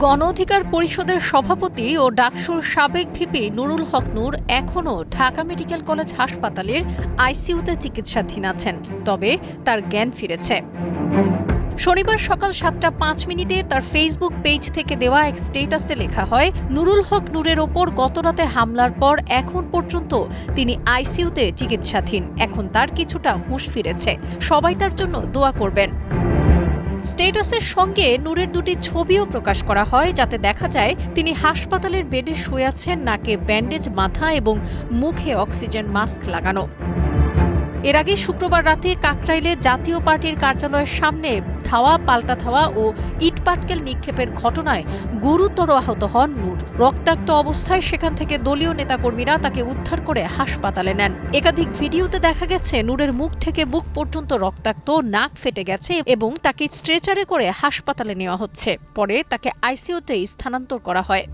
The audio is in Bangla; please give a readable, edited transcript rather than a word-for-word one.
গণ অধিকার পরিষদের সভাপতি ও ডাকসুর সাবেক ভিপি নুরুল হক নূর এখনও ঢাকা মেডিকেল কলেজ হাসপাতালের আইসিইউতে চিকিৎসাধীন আছেন, তবে তার জ্ঞান ফিরেছে। শনিবার সকাল 7:05 তার ফেসবুক পেজ থেকে দেওয়া এক স্ট্যাটাসে লেখা হয়, নুরুল হক নূরের ওপর গতরাতে হামলার পর এখন পর্যন্ত তিনি আইসিইউতে চিকিৎসাধীন। এখন তার কিছুটা হুঁশ ফিরেছে, সবাই তার জন্য দোয়া করবেন। স্ট্যাটাসের সঙ্গে নূরের দুটি ছবিও প্রকাশ করা হয়, যাতে দেখা যায় তিনি হাসপাতালের বেডে শুয়ে আছেন, নাকে ব্যান্ডেজ বাঁধা এবং মুখে অক্সিজেন মাস্ক লাগানো। এর আগে শুক্রবার রাতে কাকরাইলে জাতীয় পার্টির কার্যালয়ের সামনে ধাওয়া পাল্টা ধাওয়া ও ইটপাটকেল নিক্ষেপের ঘটনায় গুরুতর আহত হন নূর। রক্তাক্ত অবস্থায় সেখান থেকে দলীয় নেতাকর্মীরা তাকে উদ্ধার করে হাসপাতালে নেন। একাধিক ভিডিওতে দেখা গেছে নূরের মুখ থেকে বুক পর্যন্ত রক্তাক্ত, নাক ফেটে গেছে এবং তাকে স্ট্রেচারে করে হাসপাতালে নেওয়া হচ্ছে। পরে তাকে আইসিইউতে স্থানান্তর করা হয়।